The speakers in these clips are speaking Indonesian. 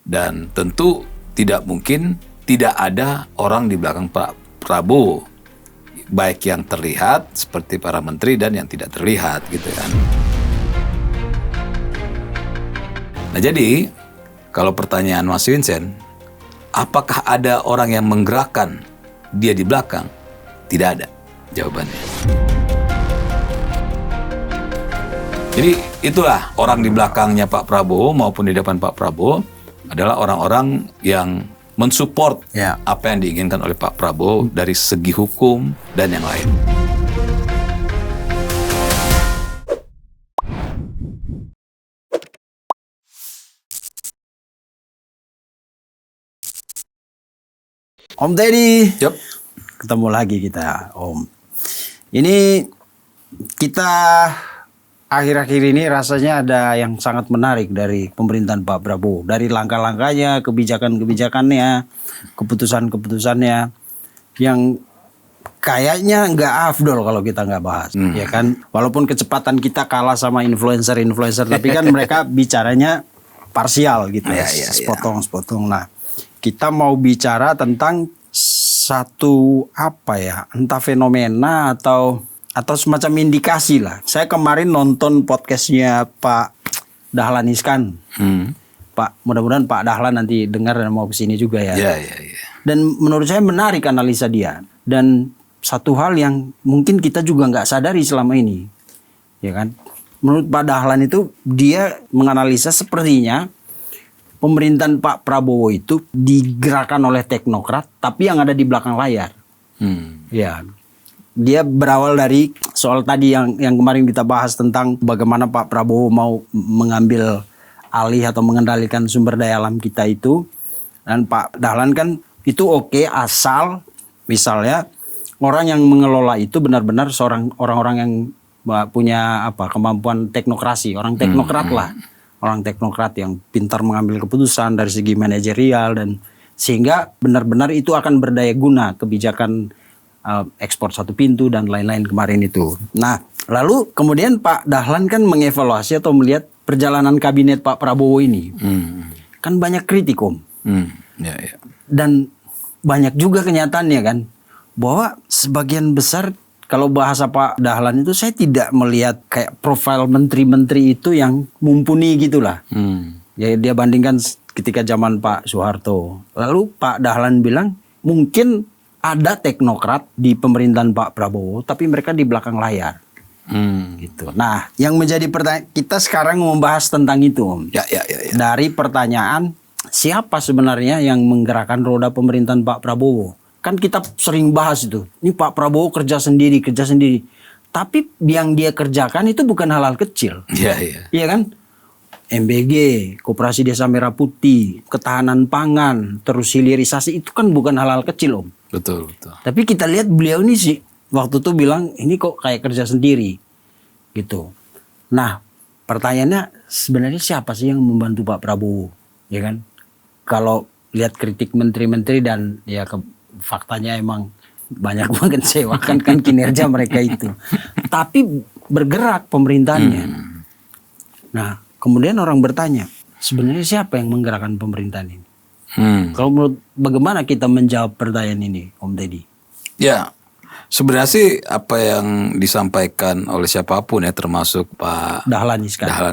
Dan tentu tidak mungkin tidak ada orang di belakang Pak Prabowo, baik yang terlihat seperti para menteri dan yang tidak terlihat gitu kan. Nah jadi kalau pertanyaan Mas Vincent, apakah ada orang yang menggerakkan dia di belakang? Tidak ada jawabannya. Jadi itulah orang di belakangnya Pak Prabowo maupun di depan Pak Prabowo adalah orang-orang yang mensupport apa yang diinginkan oleh Pak Prabowo dari segi hukum dan yang lain. Om Teddy, Yep. ketemu lagi kita, Om. Ini kita akhir-akhir ini rasanya ada yang sangat menarik dari pemerintahan Pak Prabowo. Dari langkah-langkahnya, kebijakan-kebijakannya, keputusan-keputusannya yang kayaknya nggak afdol kalau kita nggak bahas, ya kan? Walaupun kecepatan kita kalah sama influencer-influencer, tapi kan mereka bicaranya parsial gitu, sepotong-sepotong. Nah, kita mau bicara tentang satu entah fenomena atau semacam indikasi lah. Saya kemarin nonton podcastnya Pak Dahlan Iskan. Pak, mudah-mudahan Pak Dahlan nanti dengar dan mau kesini juga ya. Dan menurut saya menarik analisa dia. Dan satu hal yang mungkin kita juga nggak sadari selama ini, ya kan? Menurut Pak Dahlan itu dia menganalisa sepertinya pemerintahan Pak Prabowo itu digerakkan oleh teknokrat, tapi yang ada di belakang layar. Ya, dia berawal dari soal tadi yang kemarin kita bahas tentang bagaimana Pak Prabowo mau mengambil alih atau mengendalikan sumber daya alam kita itu. Dan Pak Dahlan kan itu oke, asal misalnya orang yang mengelola itu benar-benar orang-orang yang punya kemampuan teknokrasi, orang teknokrat lah. Orang teknokrat yang pintar mengambil keputusan dari segi manajerial dan sehingga benar-benar itu akan berdaya guna kebijakan ekspor satu pintu dan lain-lain kemarin itu. Nah, lalu kemudian Pak Dahlan kan mengevaluasi atau melihat perjalanan kabinet Pak Prabowo ini. Kan banyak kritik, Om. Dan banyak juga kenyataannya kan bahwa sebagian besar, kalau bahasa Pak Dahlan itu, saya tidak melihat kayak profil menteri-menteri itu yang mumpuni gitulah. Ya, dia bandingkan ketika zaman Pak Soeharto. Lalu Pak Dahlan bilang mungkin ada teknokrat di pemerintahan Pak Prabowo, tapi mereka di belakang layar. Gitu. Nah, yang menjadi pertanyaan kita sekarang membahas tentang itu, Om. Dari pertanyaan siapa sebenarnya yang menggerakkan roda pemerintahan Pak Prabowo? Kan kita sering bahas itu. Ini Pak Prabowo kerja sendiri. Tapi yang dia kerjakan itu bukan hal-hal kecil. Iya kan? MBG, Koperasi Desa Merah Putih, ketahanan pangan, terus hilirisasi, itu kan bukan hal-hal kecil, Om. Betul. Tapi kita lihat beliau ini sih waktu itu bilang ini kok kayak kerja sendiri gitu. Nah, pertanyaannya sebenarnya siapa sih yang membantu Pak Prabowo? Ya kan? Kalau lihat kritik menteri-menteri dan ya faktanya emang banyak mengecewakan kan kinerja mereka itu. Tapi bergerak pemerintahannya. Nah, kemudian orang bertanya, sebenarnya siapa yang menggerakkan pemerintahan ini? Kalau menurut bagaimana kita menjawab pertanyaan ini, Om Teddy? Ya, sebenarnya sih apa yang disampaikan oleh siapapun ya, termasuk Pak Dahlan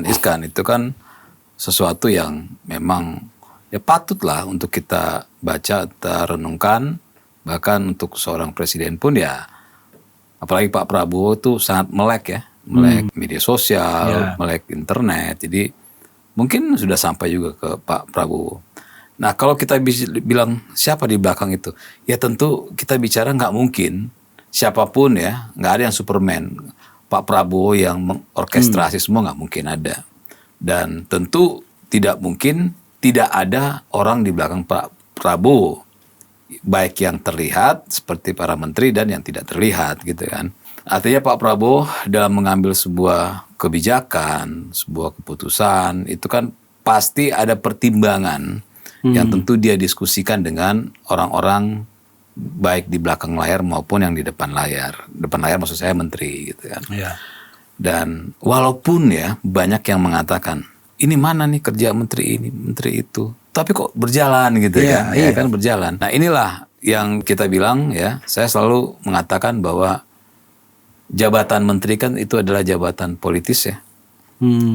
Iskan itu kan sesuatu yang memang ya patutlah untuk kita baca, kita renungkan. Bahkan untuk seorang presiden pun ya, apalagi Pak Prabowo tuh sangat melek media sosial, melek internet. Jadi mungkin sudah sampai juga ke Pak Prabowo. Nah, kalau kita bisa bilang siapa di belakang itu, ya tentu kita bicara nggak mungkin siapapun ya, nggak ada yang Superman. Pak Prabowo yang mengorkestrasi semua nggak mungkin ada. Dan tentu tidak mungkin tidak ada orang di belakang Pak Prabowo, baik yang terlihat seperti para menteri dan yang tidak terlihat gitu kan. Artinya Pak Prabowo dalam mengambil sebuah kebijakan, sebuah keputusan itu kan pasti ada pertimbangan yang tentu dia diskusikan dengan orang-orang baik di belakang layar maupun yang di depan layar. Depan layar maksud saya menteri gitu kan. Dan walaupun ya banyak yang mengatakan ini mana nih kerja menteri ini, menteri itu. tapi kok berjalan gitu kan, ya kan berjalan. Nah inilah yang kita bilang ya, saya selalu mengatakan bahwa jabatan menteri kan itu adalah jabatan politis ya,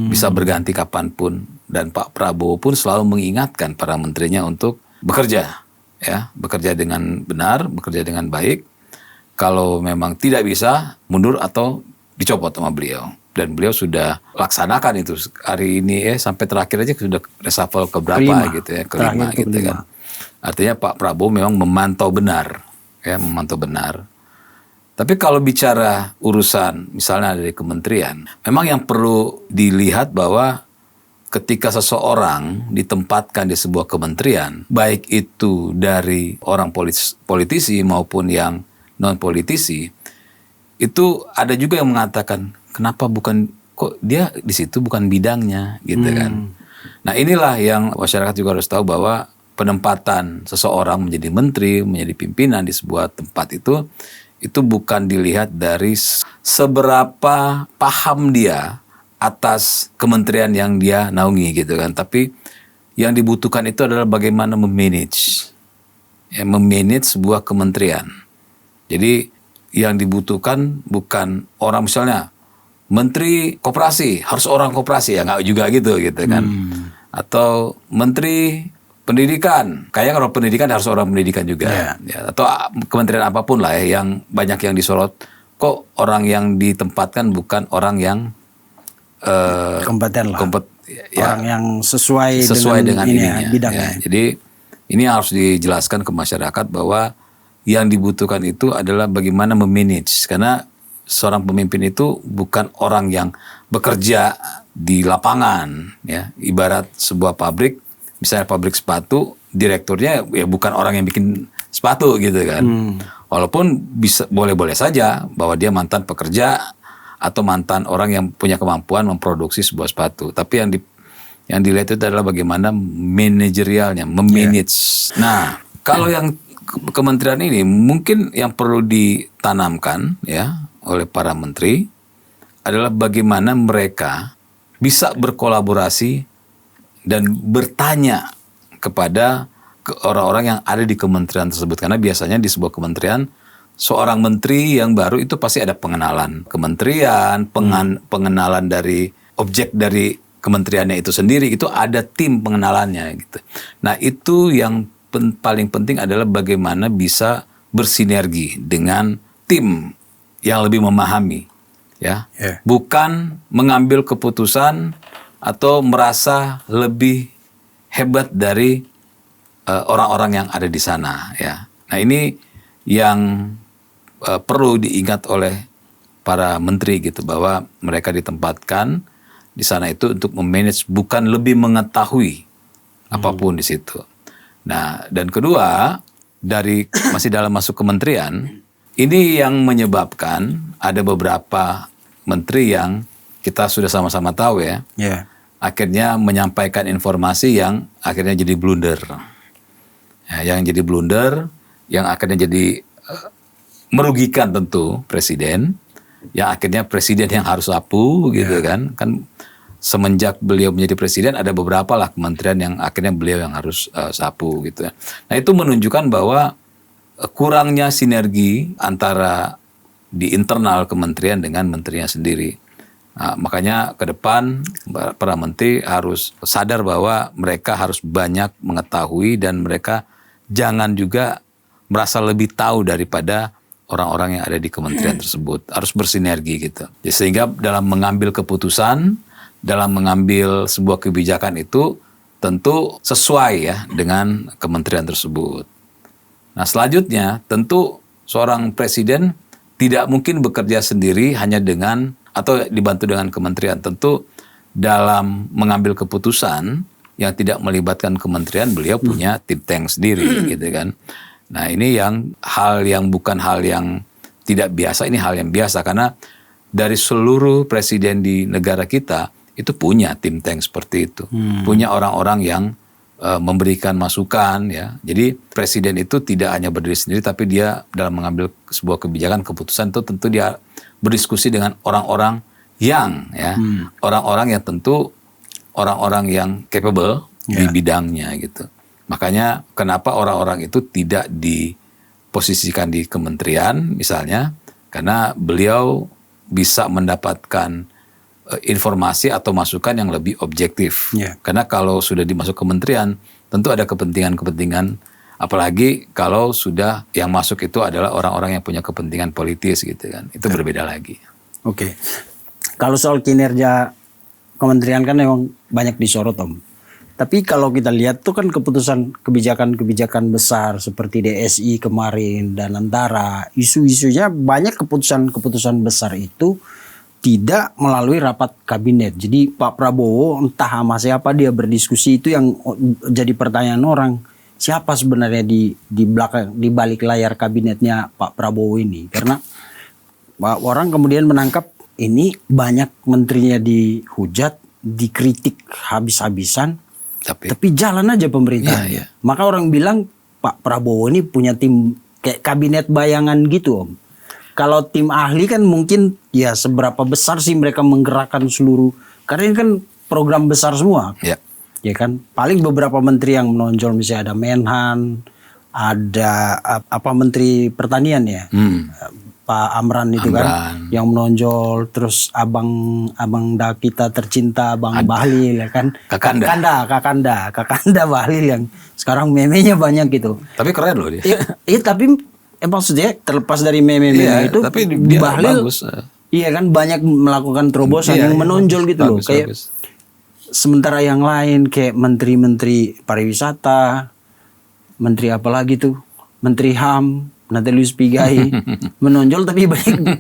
bisa berganti kapanpun, dan Pak Prabowo pun selalu mengingatkan para menterinya untuk bekerja ya, bekerja dengan benar, bekerja dengan baik. Kalau memang tidak bisa, mundur atau dicopot sama beliau. Dan beliau sudah laksanakan itu hari ini ya, sampai terakhir aja sudah reshuffle keberapa gitu ya, kelima gitu kan. Artinya Pak Prabowo memang memantau benar ya, memantau benar. Tapi kalau bicara urusan misalnya dari kementerian, memang yang perlu dilihat bahwa ketika seseorang ditempatkan di sebuah kementerian, baik itu dari orang politisi maupun yang non politisi, itu ada juga yang mengatakan kenapa kok dia di situ bukan bidangnya gitu kan. Nah inilah yang masyarakat juga harus tahu, bahwa penempatan seseorang menjadi menteri, menjadi pimpinan di sebuah tempat itu bukan dilihat dari seberapa paham dia atas kementerian yang dia naungi gitu kan, tapi yang dibutuhkan itu adalah bagaimana memanage sebuah kementerian. Jadi yang dibutuhkan bukan orang, misalnya menteri koperasi harus orang koperasi, ya nggak juga gitu kan. Atau menteri pendidikan, kayaknya kalau pendidikan harus orang pendidikan juga. Ya, atau kementerian apapun lah ya, yang banyak yang disorot, kok orang yang ditempatkan bukan orang yang kompeten lah. Ya, orang yang sesuai dengan ininya, bidangnya. Ya, jadi ini harus dijelaskan ke masyarakat bahwa yang dibutuhkan itu adalah bagaimana memanage, karena seorang pemimpin itu bukan orang yang bekerja di lapangan ya. Ibarat sebuah pabrik, misalnya pabrik sepatu, direkturnya ya bukan orang yang bikin sepatu gitu kan. Walaupun boleh-boleh saja bahwa dia mantan pekerja atau mantan orang yang punya kemampuan memproduksi sebuah sepatu, tapi yang dilihat itu adalah bagaimana manajerialnya, memanage. Nah, kalau yang kementerian ini mungkin yang perlu ditanamkan ya oleh para menteri adalah bagaimana mereka bisa berkolaborasi dan bertanya kepada orang-orang yang ada di kementerian tersebut. Karena biasanya di sebuah kementerian, seorang menteri yang baru itu pasti ada pengenalan kementerian, pengenalan dari objek dari kementeriannya itu sendiri, itu ada tim pengenalannya gitu. Nah itu yang paling penting adalah bagaimana bisa bersinergi dengan tim yang lebih memahami ya. Bukan mengambil keputusan atau merasa lebih hebat dari orang-orang yang ada di sana ya. Nah ini yang perlu diingat oleh para menteri gitu, bahwa mereka ditempatkan di sana itu untuk memanage, bukan lebih mengetahui apapun di situ. Nah, dan kedua, masih dalam masuk kementerian, ini yang menyebabkan ada beberapa menteri yang kita sudah sama-sama tahu ya, akhirnya menyampaikan informasi yang akhirnya jadi blunder. Ya, yang jadi blunder, yang akhirnya jadi merugikan tentu presiden, yang akhirnya presiden yang harus sapu gitu kan. Kan semenjak beliau menjadi presiden ada beberapa lah kementerian yang akhirnya beliau yang harus sapu gitu ya. Nah itu menunjukkan bahwa kurangnya sinergi antara di internal kementerian dengan menterinya sendiri. Nah, makanya ke depan para menteri harus sadar bahwa mereka harus banyak mengetahui dan mereka jangan juga merasa lebih tahu daripada orang-orang yang ada di kementerian tersebut. Harus bersinergi gitu. Ya, sehingga dalam mengambil keputusan, dalam mengambil sebuah kebijakan itu tentu sesuai ya dengan kementerian tersebut. Nah selanjutnya tentu seorang presiden tidak mungkin bekerja sendiri hanya dengan atau dibantu dengan kementerian. Tentu dalam mengambil keputusan yang tidak melibatkan kementerian, beliau punya think tank sendiri gitu kan. Nah ini hal yang bukan hal yang tidak biasa, ini hal yang biasa karena dari seluruh presiden di negara kita itu punya think tank seperti itu, punya orang-orang yang memberikan masukan ya. Jadi presiden itu tidak hanya berdiri sendiri, tapi dia dalam mengambil sebuah kebijakan, keputusan itu tentu dia berdiskusi dengan orang-orang yang ya, orang-orang yang tentu orang-orang yang capable di bidangnya gitu. Makanya kenapa orang-orang itu tidak diposisikan di kementerian misalnya, karena beliau bisa mendapatkan informasi atau masukan yang lebih objektif. Karena kalau sudah dimasuk kementerian, tentu ada kepentingan-kepentingan, apalagi kalau sudah yang masuk itu adalah orang-orang yang punya kepentingan politis gitu kan. Itu berbeda lagi. Oke. Kalau soal kinerja kementerian kan memang banyak disorot, Om. Tapi kalau kita lihat tuh kan kebijakan-kebijakan besar seperti DSI kemarin dan antara isu-isunya banyak keputusan-keputusan besar itu tidak melalui rapat kabinet. Jadi Pak Prabowo entah sama siapa dia berdiskusi, itu yang jadi pertanyaan orang. Siapa sebenarnya di belakang, di balik layar kabinetnya Pak Prabowo ini? Karena orang kemudian menangkap ini banyak menterinya dihujat, dikritik habis-habisan. Tapi jalan aja pemerintahan. Maka orang bilang Pak Prabowo ini punya tim kayak kabinet bayangan gitu, Om. Kalau tim ahli kan mungkin ya seberapa besar sih mereka menggerakkan seluruh, karena ini kan program besar semua. Ya kan, paling beberapa menteri yang menonjol, misalnya ada Menhan, ada Menteri Pertanian ya. Pak Amran itu kan yang menonjol, terus abang kita tercinta Bang Bahlil ya kan, Kakanda Bahlil yang sekarang memenya banyak gitu. Tapi keren loh dia. Iya tapi maksudnya terlepas dari meme itu, tapi dia Bahlil bagus. Iya kan banyak melakukan terobosan yang menonjol gitu loh. Kayak sementara yang lain kayak menteri-menteri pariwisata, menteri apa lagi tuh, menteri HAM, Natalius Pigai menonjol, tapi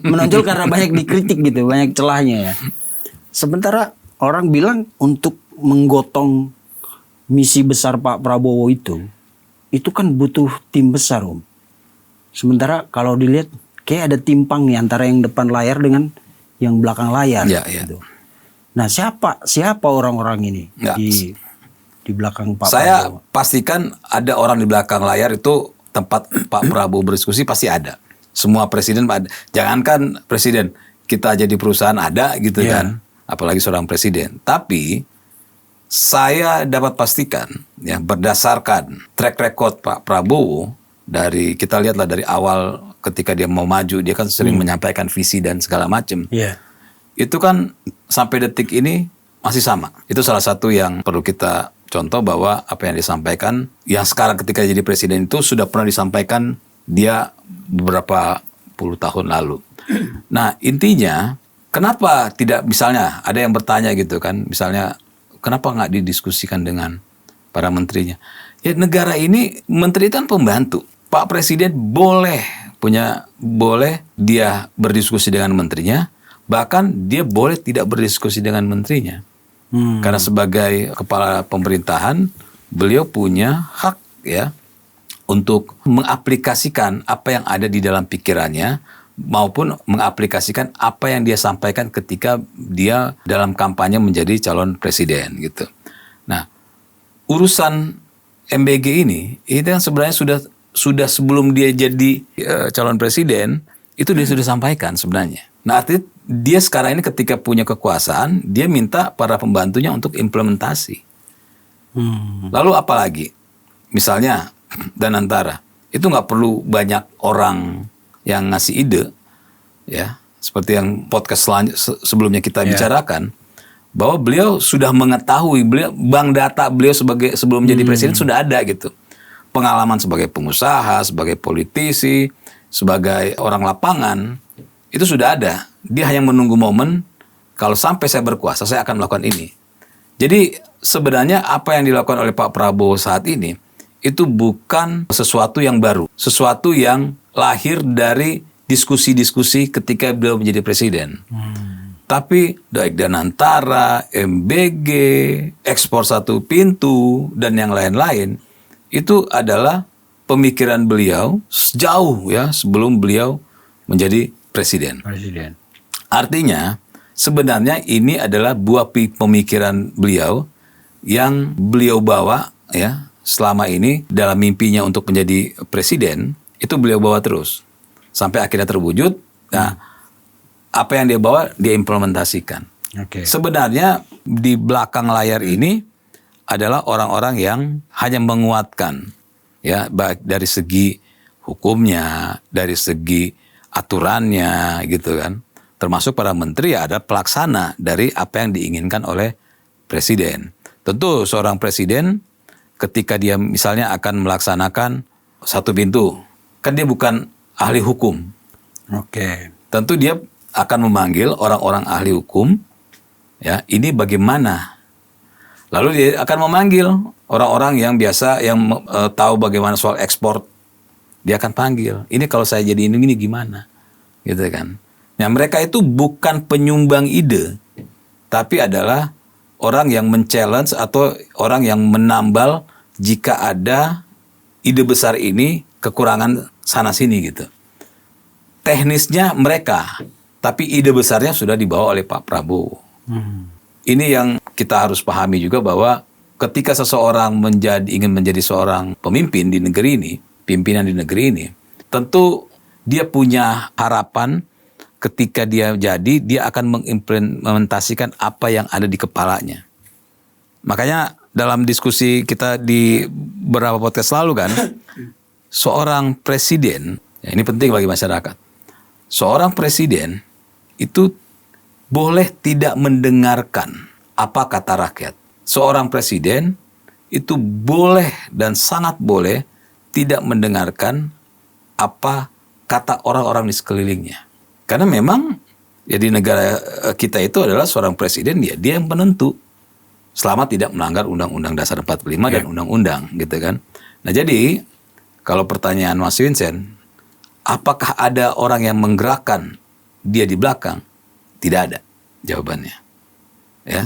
menonjol karena banyak dikritik gitu, banyak celahnya ya. Sementara orang bilang untuk menggotong misi besar Pak Prabowo itu kan butuh tim besar, Om. Sementara kalau dilihat kayak ada timpang nih antara yang depan layar dengan yang belakang layar. Gitu. Nah siapa orang-orang ini di belakang Pak Prabowo? Saya pastikan ada orang di belakang layar itu. Tempat Pak Prabowo berdiskusi pasti ada. Semua presiden ada. Jangankan presiden, kita jadi perusahaan ada gitu kan. Apalagi seorang presiden. Tapi saya dapat pastikan ya, berdasarkan track record Pak Prabowo, dari kita lihatlah dari awal ketika dia mau maju, dia kan sering menyampaikan visi dan segala macam. Itu kan sampai detik ini masih sama. Itu salah satu yang perlu kita contoh, bahwa apa yang disampaikan yang sekarang ketika jadi presiden itu sudah pernah disampaikan dia beberapa puluh tahun lalu. Nah intinya kenapa tidak, misalnya ada yang bertanya gitu kan, misalnya kenapa nggak didiskusikan dengan para menterinya? Ya negara ini menteri kan pembantu. Pak Presiden boleh dia berdiskusi dengan menterinya, bahkan dia boleh tidak berdiskusi dengan menterinya. Karena sebagai kepala pemerintahan, beliau punya hak ya untuk mengaplikasikan apa yang ada di dalam pikirannya, maupun mengaplikasikan apa yang dia sampaikan ketika dia dalam kampanye menjadi calon presiden gitu. Nah, urusan MBG ini kan sebenarnya sudah sebelum dia jadi calon presiden, itu dia sudah sampaikan sebenarnya. Nah, artinya dia sekarang ini ketika punya kekuasaan, dia minta para pembantunya untuk implementasi. Lalu apalagi? Misalnya dan antara itu nggak perlu banyak orang yang ngasih ide, ya. Seperti yang podcast sebelumnya kita bicarakan, bahwa beliau sudah mengetahui, bank data beliau sebelum jadi presiden sudah ada gitu. Pengalaman sebagai pengusaha, sebagai politisi, sebagai orang lapangan, itu sudah ada. Dia hanya menunggu momen, kalau sampai saya berkuasa, saya akan melakukan ini. Jadi sebenarnya apa yang dilakukan oleh Pak Prabowo saat ini, itu bukan sesuatu yang baru. Sesuatu yang lahir dari diskusi-diskusi ketika beliau menjadi presiden. Tapi baik Danantara, MBG, ekspor satu pintu, dan yang lain-lain, itu adalah pemikiran beliau jauh ya sebelum beliau menjadi presiden. Artinya sebenarnya ini adalah buah pemikiran beliau yang beliau bawa ya selama ini dalam mimpinya untuk menjadi presiden, itu beliau bawa terus sampai akhirnya terwujud. Nah, apa yang dia bawa dia implementasikan. Sebenarnya di belakang layar ini adalah orang-orang yang hanya menguatkan, ya, baik dari segi hukumnya, dari segi aturannya, gitu kan. Termasuk para menteri ya ada pelaksana dari apa yang diinginkan oleh presiden. Tentu seorang presiden ketika dia misalnya akan melaksanakan satu pintu, kan dia bukan ahli hukum. Oke. Tentu dia akan memanggil orang-orang ahli hukum, ya, ini bagaimana. Lalu dia akan memanggil orang-orang yang biasa, yang tahu bagaimana soal ekspor. Dia akan panggil, ini kalau saya jadi ini gimana, gitu kan. Nah, mereka itu bukan penyumbang ide, tapi adalah orang yang men-challenge atau orang yang menambal jika ada ide besar ini kekurangan sana-sini gitu. Teknisnya mereka, tapi ide besarnya sudah dibawa oleh Pak Prabowo. Ini yang kita harus pahami juga, bahwa ketika seseorang ingin menjadi seorang pemimpin di negeri ini, pimpinan di negeri ini, tentu dia punya harapan ketika dia jadi, dia akan mengimplementasikan apa yang ada di kepalanya. Makanya dalam diskusi kita di beberapa podcast lalu kan, seorang presiden, ya ini penting bagi masyarakat, seorang presiden itu boleh tidak mendengarkan apa kata rakyat. Seorang presiden itu boleh dan sangat boleh tidak mendengarkan apa kata orang-orang di sekelilingnya. Karena memang ya di negara kita itu adalah seorang presiden, dia yang penentu selama tidak melanggar Undang-Undang Dasar 45 dan undang-undang, gitu kan. Nah, jadi kalau pertanyaan Mas Vincent, apakah ada orang yang menggerakkan dia di belakang? Tidak ada jawabannya. Ya.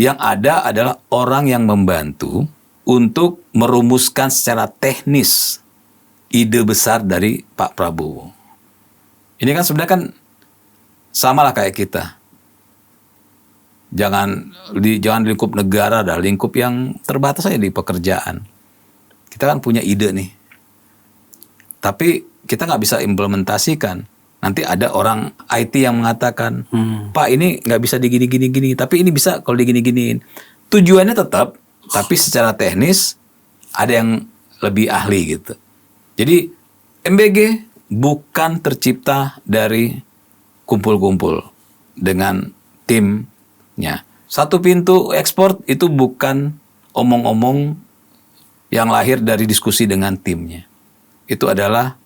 Yang ada adalah orang yang membantu untuk merumuskan secara teknis ide besar dari Pak Prabowo. Ini kan sebenarnya kan samalah kayak kita. Jangan lingkup negara, ada lingkup yang terbatas saja di pekerjaan. Kita kan punya ide nih, tapi kita nggak bisa implementasikan. Nanti ada orang IT yang mengatakan, Pak ini nggak bisa digini-gini, tapi ini bisa kalau digini-giniin. Tujuannya tetap, tapi secara teknis ada yang lebih ahli gitu. Jadi MBG bukan tercipta dari kumpul-kumpul dengan timnya. Satu pintu ekspor itu bukan omong-omong yang lahir dari diskusi dengan timnya. Itu adalah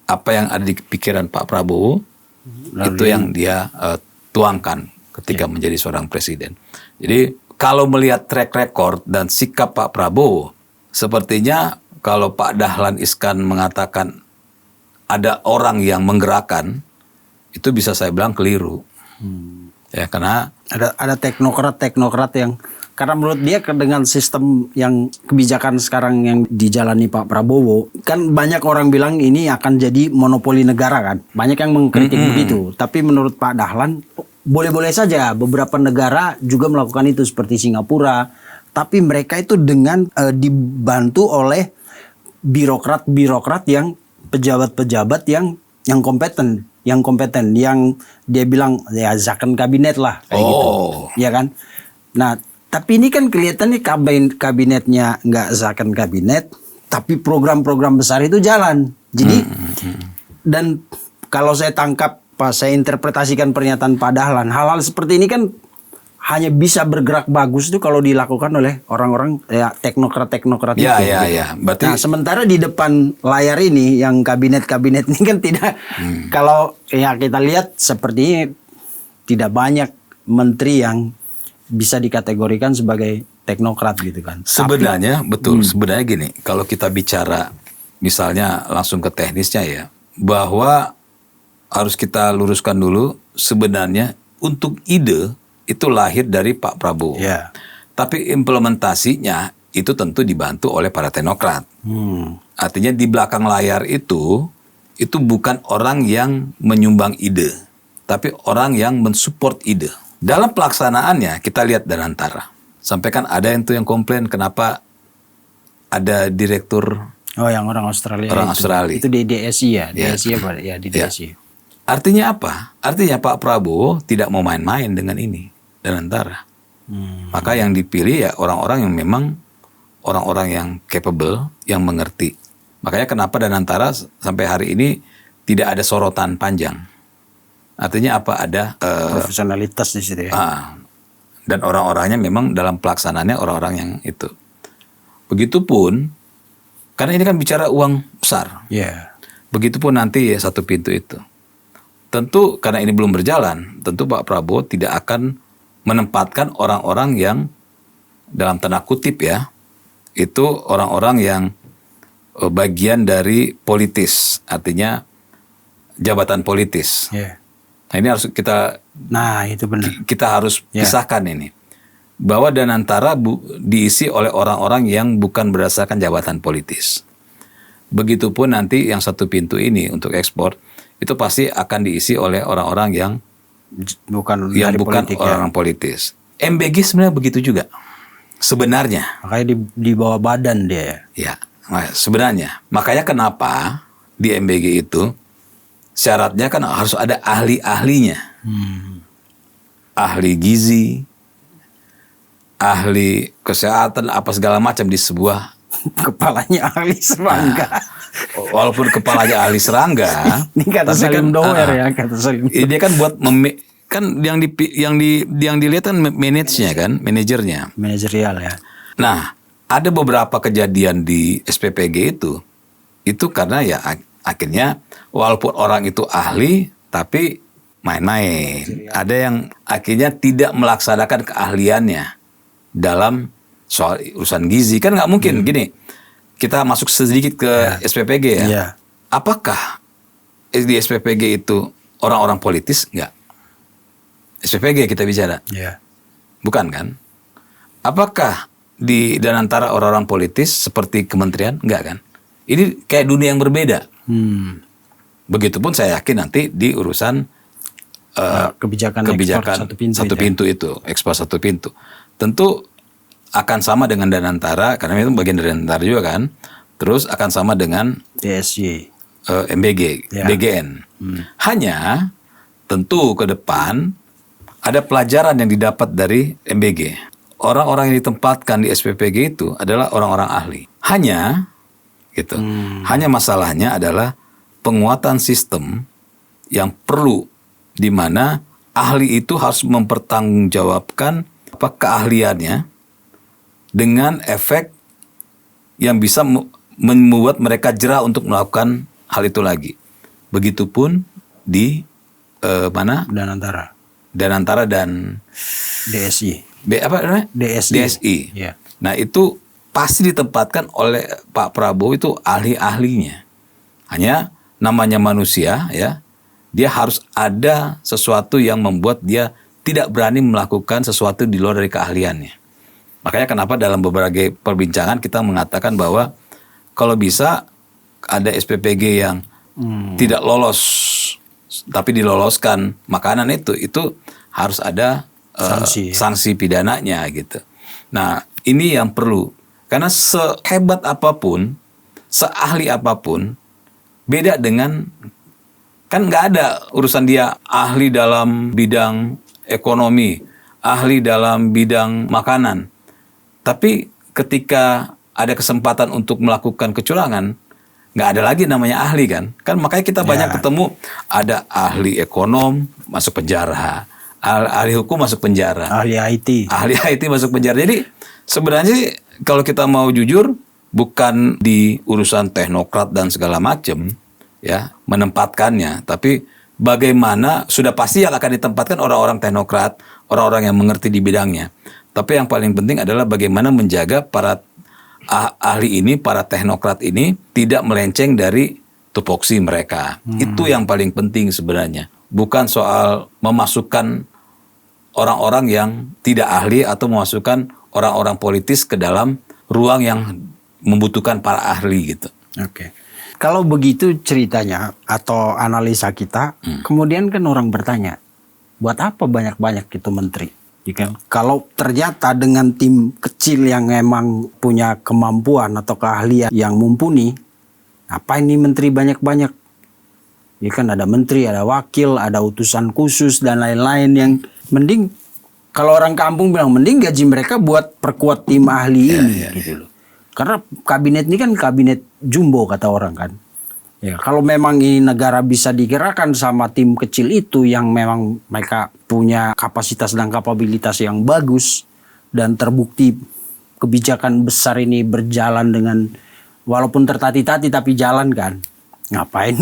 apa yang ada di pikiran Pak Prabowo, itu yang dia tuangkan ketika menjadi seorang presiden. Jadi kalau melihat track record dan sikap Pak Prabowo, sepertinya kalau Pak Dahlan Iskan mengatakan ada orang yang menggerakkan, itu bisa saya bilang keliru. Ya, karena ada teknokrat yang, karena menurut dia dengan sistem yang kebijakan sekarang yang dijalani Pak Prabowo, kan banyak orang bilang ini akan jadi monopoli negara kan. Banyak yang mengkritik begitu. Tapi menurut Pak Dahlan, boleh-boleh saja beberapa negara juga melakukan itu seperti Singapura. Tapi mereka itu dengan dibantu oleh birokrat-birokrat yang pejabat-pejabat yang kompeten, yang dia bilang ya zakon kabinet lah kayak gitu, ya kan. Nah, tapi ini kan kelihatannya kabinetnya nggak zakon kabinet, tapi program-program besar itu jalan. Jadi dan kalau saya tangkap, pas saya interpretasikan pernyataan Pak Dahlan, hal-hal seperti ini kan hanya bisa bergerak bagus tuh kalau dilakukan oleh orang-orang ya teknokrat-teknokrat itu. Ya. Berarti, nah, sementara di depan layar ini yang kabinet-kabinet ini kan tidak, kalau ya kita lihat seperti tidak banyak menteri yang bisa dikategorikan sebagai teknokrat gitu kan. Sebenarnya betul, sebenarnya gini, kalau kita bicara misalnya langsung ke teknisnya ya, bahwa harus kita luruskan dulu, sebenarnya untuk ide itu lahir dari Pak Prabowo. Yeah. Tapi implementasinya itu tentu dibantu oleh para teknokrat. Artinya di belakang layar itu bukan orang yang menyumbang ide, tapi orang yang mensupport ide. Dalam pelaksanaannya kita lihat dan antara. Sampai kan ada yang komplain kenapa ada direktur. Oh, yang orang Australia. Australia. Itu di DSI ya, DSI apa? Ya, di DSI. Artinya apa? Artinya Pak Prabowo tidak mau main-main dengan ini dan antara. Maka yang dipilih ya orang-orang yang memang orang-orang yang capable, yang mengerti. Makanya kenapa Danantara sampai hari ini tidak ada sorotan panjang. Artinya apa? Ada Profesionalitas di situ ya. dan orang-orangnya memang dalam pelaksanaannya orang-orang yang itu. Begitupun, karena ini kan bicara uang besar. Ya. Begitupun nanti ya satu pintu itu. Tentu karena ini belum berjalan, tentu Pak Prabowo tidak akan menempatkan orang-orang yang dalam tanda kutip ya, itu orang-orang yang bagian dari politis, artinya jabatan politis. Ya. Nah ini harus Itu benar. kita harus pisahkan ini. Bahwa Danantara diisi oleh orang-orang yang bukan berdasarkan jabatan politis. Begitupun nanti yang satu pintu ini untuk ekspor, itu pasti akan diisi oleh orang-orang yang bukan politik, orang politis. MBG sebenarnya begitu juga. Sebenarnya. Makanya di bawah badan dia. Ya, sebenarnya. Makanya kenapa di MBG itu syaratnya kan harus ada ahli-ahlinya. Ahli gizi, ahli kesehatan, apa segala macam di sebuah kepalanya ahli serangga. Walaupun kepalanya ahli serangga, ini kata Salim Dower ya, kata Salim. Dia kan buat kan yang dilihat kan manajenya kan, manajernya. Manajerial ya. Nah, ada beberapa kejadian di SPPG itu karena ya akhirnya walaupun orang itu ahli tapi main-main. Ada yang akhirnya tidak melaksanakan keahliannya dalam soal urusan gizi. Kan nggak mungkin gini. Kita masuk sedikit ke SPPG ya. Yeah. Apakah di SPPG itu orang-orang politis? Enggak. SPPG kita bicara. Yeah. Bukan kan? Apakah di Danantara orang-orang politis seperti kementerian? Enggak kan? Ini kayak dunia yang berbeda. Begitupun saya yakin nanti di urusan kebijakan satu pintu itu, ekspor satu pintu. Tentu akan sama dengan Danantara, karena itu bagian dari Danantara juga kan. Terus akan sama dengan DSY, MBG, BGN. Hanya tentu ke depan ada pelajaran yang didapat dari MBG. Orang-orang yang ditempatkan di SPPG itu adalah orang-orang ahli. Hanya gitu. Hanya masalahnya adalah penguatan sistem yang perlu, di mana ahli itu harus mempertanggungjawabkan apa keahliannya dengan efek yang bisa membuat mereka jera untuk melakukan hal itu lagi. Begitupun di mana? Danantara dan DSI. Apa namanya? DSI. Yeah. Nah itu pasti ditempatkan oleh Pak Prabowo itu ahli-ahlinya. Hanya namanya manusia ya, dia harus ada sesuatu yang membuat dia tidak berani melakukan sesuatu di luar dari keahliannya. Makanya kenapa dalam beberapa perbincangan kita mengatakan bahwa kalau bisa ada SPPG yang tidak lolos tapi diloloskan makanan itu harus ada sanksi pidananya gitu. Nah ini yang perlu, karena sehebat apapun, seahli apapun, beda dengan kan nggak ada urusan dia ahli dalam bidang ekonomi, ahli dalam bidang makanan. Tapi ketika ada kesempatan untuk melakukan kecurangan, nggak ada lagi namanya ahli kan. Kan makanya kita banyak ketemu ada ahli ekonom masuk penjara, ahli hukum masuk penjara, ahli IT masuk penjara. Jadi sebenarnya kalau kita mau jujur, bukan di urusan teknokrat dan segala macam ya menempatkannya, tapi bagaimana sudah pasti yang akan ditempatkan orang-orang teknokrat, orang-orang yang mengerti di bidangnya. Tapi yang paling penting adalah bagaimana menjaga para ahli ini, para teknokrat ini tidak melenceng dari tupoksi mereka. Itu yang paling penting sebenarnya. Bukan soal memasukkan orang-orang yang tidak ahli atau memasukkan orang-orang politis ke dalam ruang yang membutuhkan para ahli gitu. Oke. Kalau begitu ceritanya atau analisa kita, kemudian kan orang bertanya, buat apa banyak-banyak itu menteri? Kalau ternyata dengan tim kecil yang emang punya kemampuan atau keahlian yang mumpuni, apa ini menteri banyak-banyak? Ya kan ada menteri, ada wakil, ada utusan khusus dan lain-lain yang mending kalau orang kampung bilang mending gaji mereka buat perkuat tim ahli ini gitu loh. Karena kabinet ini kan kabinet jumbo kata orang kan. Ya, kalau memang ini negara bisa digerakkan sama tim kecil itu yang memang mereka punya kapasitas dan kapabilitas yang bagus dan terbukti kebijakan besar ini berjalan dengan walaupun tertati-tati tapi jalan kan. Ngapain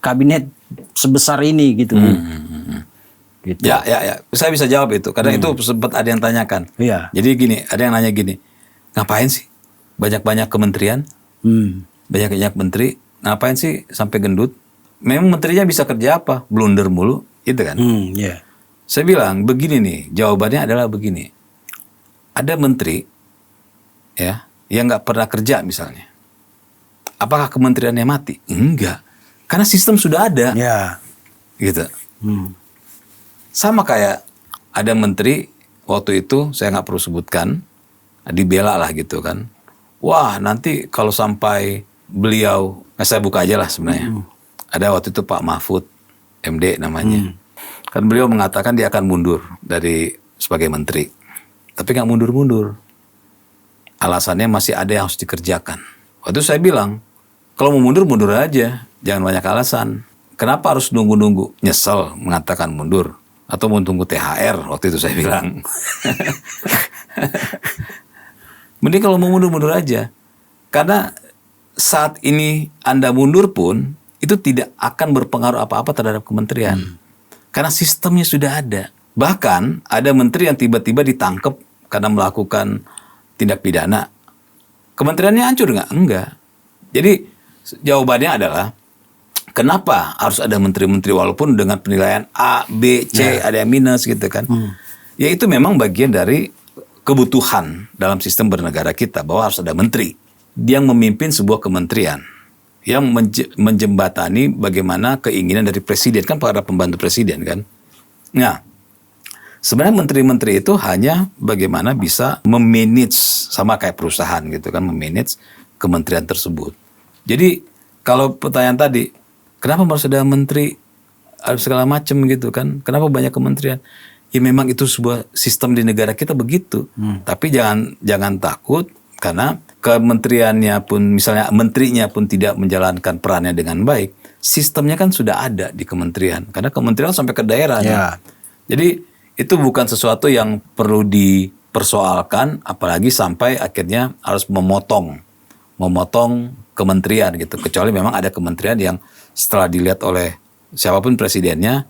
kabinet sebesar ini gitu. Gitu. Ya. Saya bisa jawab itu karena itu sempat ada yang tanyakan. Iya. Jadi gini, ada yang nanya gini, ngapain sih banyak-banyak kementerian, banyak-banyak menteri, ngapain sih sampai gendut? Memang menterinya bisa kerja apa? Blunder mulu, itu kan? Iya. Saya bilang begini nih, jawabannya adalah begini. Ada menteri, ya, yang nggak pernah kerja misalnya. Apakah kementeriannya mati? Enggak, karena sistem sudah ada, Ya. gitu. Sama kayak ada menteri waktu itu saya nggak perlu sebutkan, dibela lah gitu kan. Wah nanti kalau sampai beliau, saya buka aja lah sebenarnya. Ada waktu itu Pak Mahfud MD namanya. Kan beliau mengatakan dia akan mundur dari sebagai menteri. Tapi nggak mundur-mundur. Alasannya masih ada yang harus dikerjakan. Waktu itu saya bilang, kalau mau mundur, mundur aja. Jangan banyak alasan. Kenapa harus nunggu-nunggu? Nyesel mengatakan mundur. Atau mau tunggu THR, waktu itu saya bilang. Mending kalau mau mundur-mundur aja. Karena saat ini Anda mundur pun, itu tidak akan berpengaruh apa-apa terhadap kementerian. Karena sistemnya sudah ada. Bahkan ada menteri yang tiba-tiba ditangkap karena melakukan tindak pidana. Kementeriannya hancur nggak? Enggak. Jadi jawabannya adalah, kenapa harus ada menteri-menteri walaupun dengan penilaian A, B, C, ada yang minus gitu kan. Ya itu memang bagian dari kebutuhan dalam sistem bernegara kita bahwa harus ada menteri yang memimpin sebuah kementerian yang menjembatani bagaimana keinginan dari presiden, kan para pembantu presiden kan. Nah, sebenarnya menteri-menteri itu hanya bagaimana bisa memanage sama kayak perusahaan gitu kan, memanage kementerian tersebut. Jadi kalau pertanyaan tadi, kenapa harus ada menteri segala macam gitu kan? Kenapa banyak kementerian? Ya memang itu sebuah sistem di negara kita begitu. Tapi jangan takut karena kementeriannya pun misalnya menterinya pun tidak menjalankan perannya dengan baik. Sistemnya kan sudah ada di kementerian. Karena kementerian sampai ke daerah. Ya. Jadi itu bukan sesuatu yang perlu dipersoalkan, apalagi sampai akhirnya harus memotong kementerian gitu. Kecuali memang ada kementerian yang setelah dilihat oleh siapapun presidennya,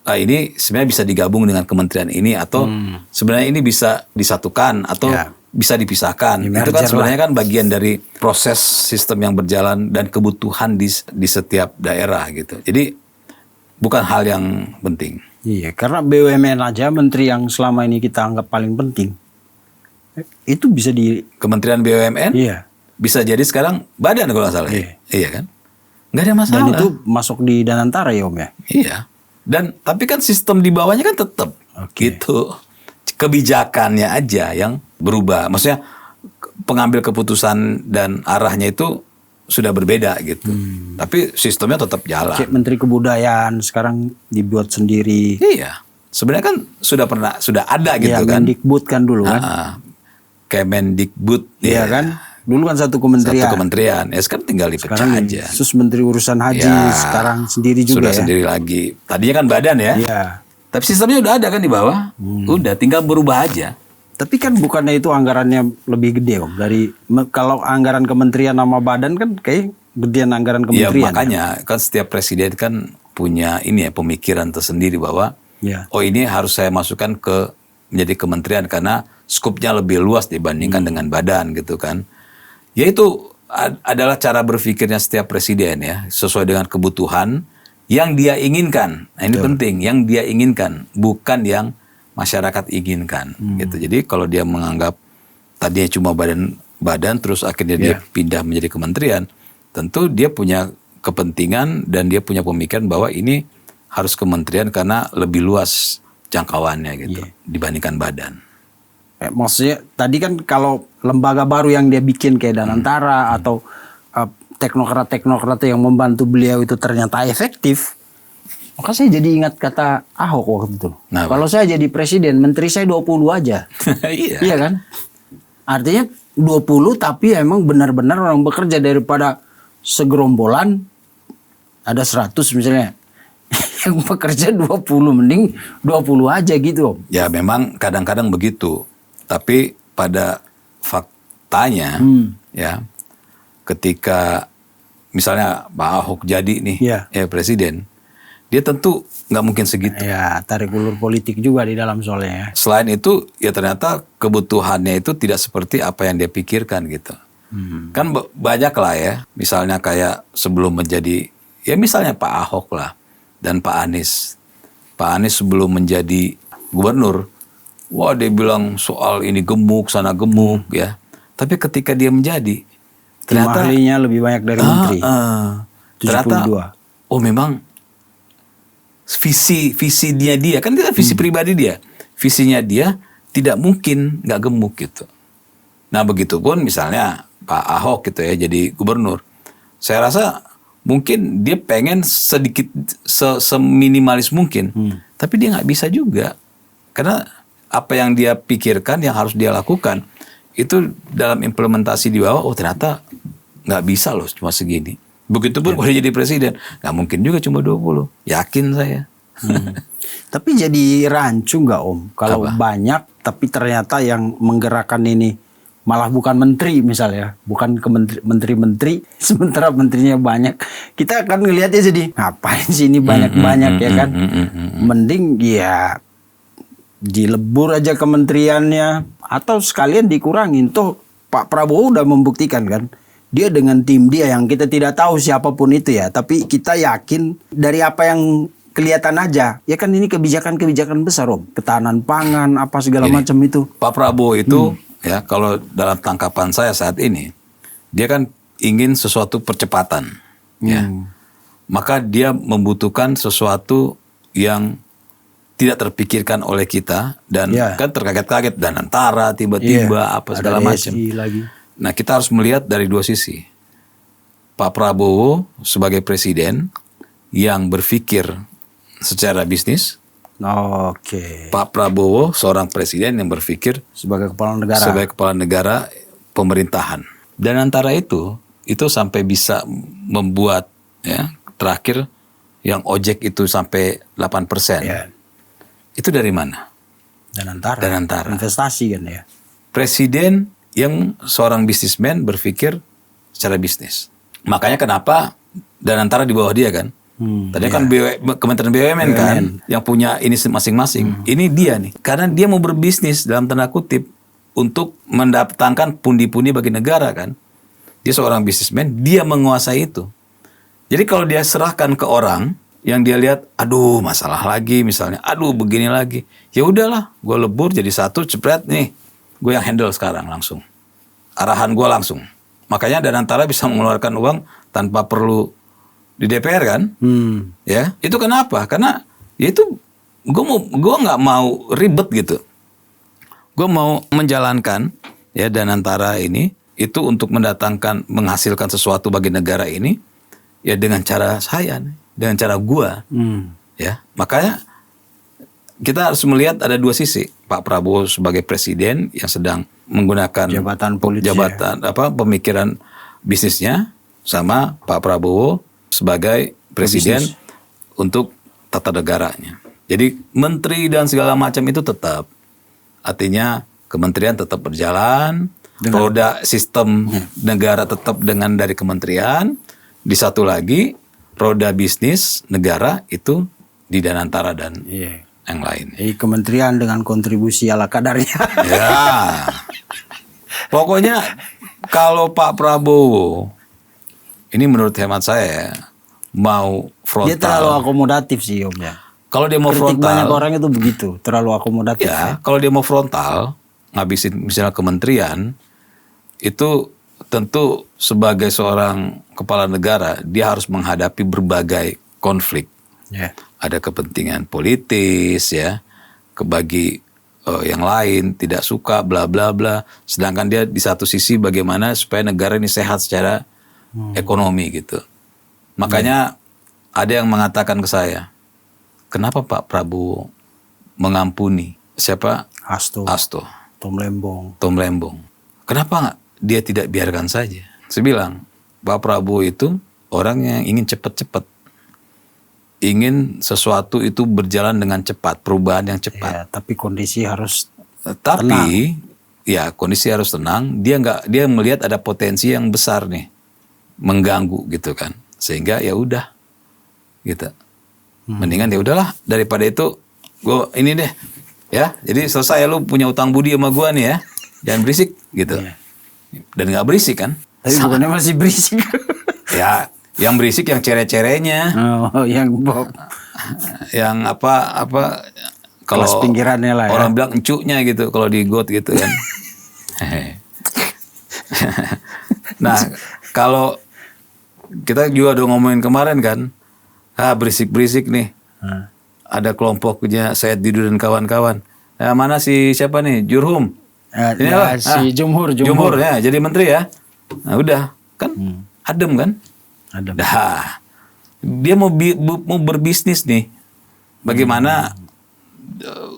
ini sebenarnya bisa digabung dengan kementerian ini atau sebenarnya ini bisa disatukan atau bisa dipisahkan. Itu kan sebenarnya kan bagian dari proses sistem yang berjalan dan kebutuhan di setiap daerah gitu. Jadi bukan hal yang penting. Iya, karena BUMN aja menteri yang selama ini kita anggap paling penting. Itu bisa di Kementerian BUMN? Iya. Bisa jadi sekarang badan kalau nggak salah. Iya kan? Nggak ada masalah. Dan itu masuk di Danantara ya Om ya? Iya. Dan tapi kan sistem di bawahnya kan tetap gitu. Kebijakannya aja yang berubah. Maksudnya pengambil keputusan dan arahnya itu sudah berbeda gitu. Tapi sistemnya tetap jalan. Kayak Menteri Kebudayaan sekarang dibuat sendiri. Iya. Sebenarnya kan sudah ada gitu Ya, kan. Mendikbud kan dulu kan. Kemendikbud. Iya kan. Dulu kan satu kementerian. Satu kementerian. Ya sekarang tinggal dipecah Sekarang aja. Khusus Menteri Urusan Haji Ya, sekarang sendiri juga sudah ya. sendiri lagi. Tadinya kan badan ya. Iya. Tapi sistemnya udah ada kan di bawah. Udah tinggal berubah aja. Tapi kan bukannya itu anggarannya lebih gede Om dari kalau anggaran kementerian sama badan kan kayak gedean anggaran Ya kementerian. makanya kan setiap presiden kan punya ini ya pemikiran tersendiri bahwa oh ini harus saya masukkan ke menjadi kementerian karena skupnya lebih luas dibandingkan dengan badan gitu kan. Ya itu adalah cara berpikirnya setiap presiden ya, sesuai dengan kebutuhan yang dia inginkan. Nah ini penting, yang dia inginkan, bukan yang masyarakat inginkan gitu. Jadi kalau dia menganggap tadinya cuma badan terus akhirnya dia pindah menjadi kementerian, tentu dia punya kepentingan dan dia punya pemikiran bahwa ini harus kementerian karena lebih luas jangkauannya gitu dibandingkan badan. Maksudnya tadi kan kalau lembaga baru yang dia bikin kayak Danantara atau teknokrat-teknokrat yang membantu beliau itu ternyata efektif, maka saya jadi ingat kata Ahok waktu itu. Kalau saya jadi presiden, menteri saya 20 aja. Iya. Iya kan? Artinya 20 tapi emang benar-benar orang bekerja, daripada segerombolan ada 100 misalnya. Yang bekerja 20, mending 20 aja gitu, Om. Ya memang kadang-kadang begitu. Tapi pada faktanya ya, ketika misalnya Pak Ahok jadi nih presiden, dia tentu nggak mungkin segitu. Ya, tarik ulur politik juga di dalam soalnya ya. Selain itu, ya ternyata kebutuhannya itu tidak seperti apa yang dia pikirkan gitu. Kan banyak lah ya, misalnya kayak sebelum menjadi, ya misalnya Pak Ahok lah dan Pak Anies. Pak Anies sebelum menjadi gubernur, wah dia bilang soal ini gemuk, sana gemuk ya. Tapi ketika dia menjadi, ternyata ahlinya lebih banyak dari menteri. Ternyata, oh memang visi dia kan dia visi pribadi dia, visinya dia tidak mungkin nggak gemuk gitu. Nah begitupun misalnya Pak Ahok gitu ya jadi gubernur, saya rasa mungkin dia pengen sedikit seminimalis mungkin, tapi dia nggak bisa juga karena apa yang dia pikirkan yang harus dia lakukan itu dalam implementasi di bawah, oh ternyata nggak bisa loh cuma segini. Begitupun kalau jadi presiden, nggak mungkin juga cuma 20. Yakin saya. Tapi jadi rancu nggak Om? Kalau banyak, tapi ternyata yang menggerakkan ini malah bukan menteri misalnya. Bukan ke menteri-menteri, sementara menterinya banyak. Kita akan ngelihatnya jadi, ngapain sih ini banyak-banyak ya kan? Mending ya dilebur aja kementeriannya. Atau sekalian dikurangin. Tuh Pak Prabowo udah membuktikan kan? Dia dengan tim dia yang kita tidak tahu siapapun itu ya, tapi kita yakin dari apa yang kelihatan aja, ya kan ini kebijakan-kebijakan besar Om, ketahanan pangan apa segala macam itu. Pak Prabowo itu ya kalau dalam tangkapan saya saat ini, dia kan ingin sesuatu percepatan, ya, maka dia membutuhkan sesuatu yang tidak terpikirkan oleh kita dan kan terkaget-kaget dan antara tiba-tiba apa segala macam. Nah kita harus melihat dari dua sisi. Pak Prabowo sebagai presiden yang berpikir secara bisnis. Pak Prabowo seorang presiden yang berpikir sebagai kepala negara. Sebagai kepala negara pemerintahan. Dan antara itu sampai bisa membuat ya terakhir yang ojek itu sampai 8%. Ya. Itu dari mana? Dan antara. Investasi kan ya. Presiden yang seorang bisnismen berpikir secara bisnis. Makanya kenapa dan antara di bawah dia kan. Tadi kan Kementerian BUMN kan yang punya ini masing-masing. Ini dia nih. Karena dia mau berbisnis dalam tanda kutip untuk mendatangkan pundi-pundi bagi negara kan. Dia seorang bisnismen, dia menguasai itu. Jadi kalau dia serahkan ke orang yang dia lihat, aduh masalah lagi misalnya, aduh begini lagi. Ya udahlah, gue lebur jadi satu, cepret nih. Gue yang handle sekarang langsung. Arahan gue langsung. Makanya Danantara bisa mengeluarkan uang tanpa perlu di DPR kan? Ya, itu kenapa? Karena ya itu gue nggak mau ribet gitu. Gue mau menjalankan ya Danantara ini itu untuk menghasilkan sesuatu bagi negara ini ya dengan cara saya, dengan cara gue. Ya, makanya kita harus melihat ada dua sisi. Pak Prabowo sebagai presiden yang sedang menggunakan pemikiran bisnisnya, sama Pak Prabowo sebagai presiden untuk tata negaranya. Jadi menteri dan segala macam itu tetap, artinya kementerian tetap berjalan, roda sistem negara tetap dengan dari kementerian. Di satu lagi roda bisnis negara itu di Danantara dan yang lain. Kementerian dengan kontribusi ala kadarnya. Ya, pokoknya kalau Pak Prabowo ini menurut hemat saya mau frontal. Dia terlalu akomodatif sih Om ya. Kalau dia mau frontal, banyak orang itu begitu, terlalu akomodatif. Ya, kalau dia mau frontal ngabisin misalnya kementerian itu tentu sebagai seorang kepala negara dia harus menghadapi berbagai konflik. Ada kepentingan politis ya, kebagi yang lain tidak suka bla bla bla. Sedangkan dia di satu sisi bagaimana supaya negara ini sehat secara ekonomi gitu. Makanya ada yang mengatakan ke saya, kenapa Pak Prabowo mengampuni siapa? Hasto. Tom Lembong. Kenapa nggak dia tidak biarkan saja. Saya bilang, Pak Prabowo itu orang yang ingin cepat-cepat. Ingin sesuatu itu berjalan dengan cepat, perubahan yang cepat. Ya, tapi kondisi harus Tapi ya kondisi harus tenang. Dia melihat ada potensi yang besar nih, mengganggu gitu kan. Sehingga ya udah, gitu. Mendingan ya udahlah daripada itu, gue ini deh, ya. Jadi selesai, lu punya utang budi sama gue nih ya, jangan berisik gitu. Dan nggak berisik kan? Tapi bukannya masih berisik. Ya, yang berisik yang cere-cerenya, yang Bob. yang apa kalau Kelas pinggirannya lah ya. orang bilang encuknya gitu kalau di got gitu kan. Nah, kalau kita juga udah ngomongin kemarin kan, berisik-berisik nih. Ada kelompoknya Said Didu dan kawan-kawan. Nah, mana siapa nih? Jurhum. Si Jumhur Ya, jadi menteri ya. Nah, udah kan adem kan? Adem. Dah. Dia mau berbisnis nih. Bagaimana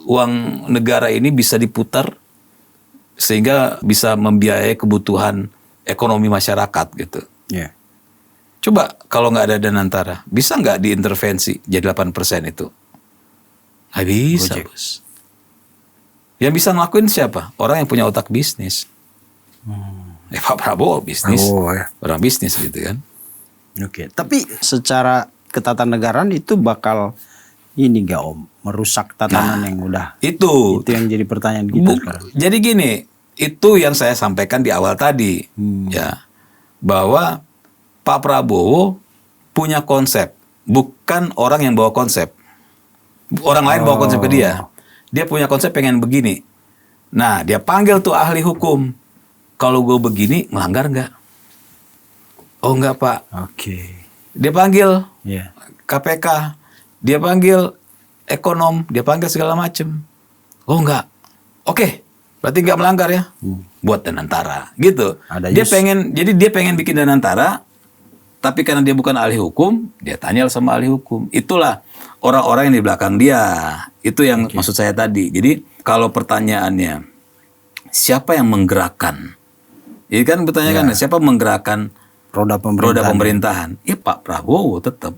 uang negara ini bisa diputar sehingga bisa membiayai kebutuhan ekonomi masyarakat gitu. Yeah. Coba kalau nggak ada Danantara, bisa nggak diintervensi jadi 8% itu? Nggak bisa, Bos. Yang bisa ngelakuin siapa? Orang yang punya otak bisnis. Pak Prabowo bisnis. Ya. Orang bisnis gitu kan. Oke. Tapi secara ketatanegaraan itu bakal ini nggak Om? Merusak tatanan yang udah. Itu yang jadi pertanyaan kita sekarang. Jadi gini, itu yang saya sampaikan di awal tadi. Ya, bahwa Pak Prabowo punya konsep. Bukan orang yang bawa konsep. Orang lain bawa konsep ke dia. Dia punya konsep pengen begini. Nah, dia panggil tuh ahli hukum. Kalau gue begini, melanggar nggak? Oh nggak Pak. Oke. Dia panggil Yeah. KPK. Dia panggil ekonom. Dia panggil segala macem. Oh nggak. Oke. Berarti nggak melanggar ya. Buat Danantara. Gitu. Jadi dia pengen bikin Danantara. Tapi karena dia bukan ahli hukum, dia tanya sama ahli hukum. Itulah orang-orang yang di belakang dia. Itu yang maksud saya tadi. Jadi kalau pertanyaannya, siapa yang menggerakkan? Ini kan pertanyaannya, siapa menggerakkan roda pemerintahan? Ya Pak Prabowo tetap.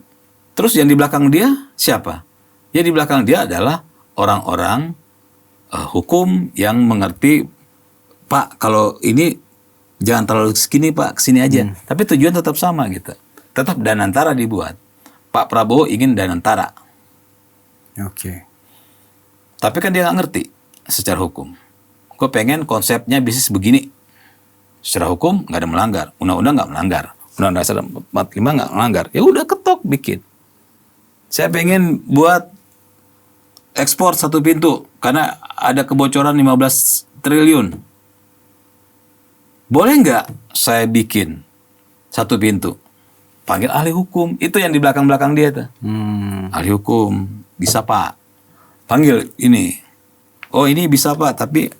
Terus yang di belakang dia siapa? Ya di belakang dia adalah orang-orang hukum yang mengerti, Pak kalau ini jangan terlalu segini Pak, kesini aja. Tapi tujuan tetap sama gitu. Tetap Danantara dibuat. Pak Prabowo ingin Danantara. Oke. Tapi kan dia nggak ngerti secara hukum. Gue pengen konsepnya bisnis begini. Secara hukum nggak ada melanggar. Undang-undang nggak melanggar. Undang-undang dasar 45 nggak melanggar. Ya udah ketok bikin. Saya pengen buat ekspor satu pintu. Karena ada kebocoran 15 triliun. Boleh nggak saya bikin satu pintu? Panggil ahli hukum. Itu yang di belakang-belakang dia tuh. Ahli hukum. Bisa Pak. Panggil ini. Oh ini bisa Pak. Tapi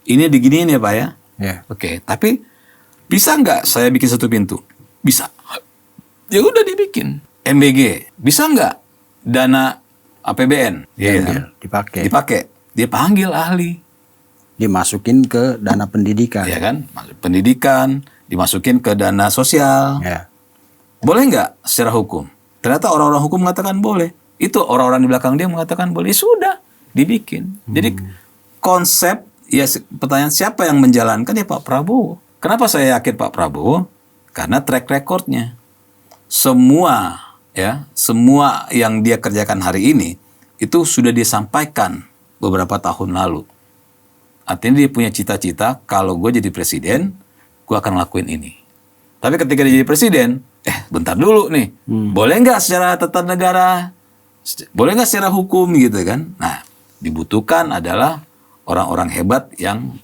ini diginiin ya Pak ya. Yeah. Oke. Tapi bisa nggak saya bikin satu pintu? Bisa. Ya udah dibikin. MBG. Bisa nggak dana APBN? Ya, dipakai. Dia panggil ahli. Dimasukin ke dana pendidikan. Ya kan, pendidikan, dimasukin ke dana sosial. Ya. Boleh nggak secara hukum? Ternyata orang-orang hukum mengatakan boleh. Itu orang-orang di belakang dia mengatakan boleh. Ya sudah, dibikin. Jadi konsep, ya pertanyaan siapa yang menjalankan? Ya Pak Prabowo. Kenapa saya yakin Pak Prabowo? Karena track recordnya. Semua yang dia kerjakan hari ini, itu sudah disampaikan beberapa tahun lalu. Artinya dia punya cita-cita, kalau gue jadi presiden, gue akan lakuin ini. Tapi ketika dia jadi presiden, bentar dulu nih, boleh nggak secara tata negara, boleh nggak secara hukum gitu kan? Nah, dibutuhkan adalah orang-orang hebat yang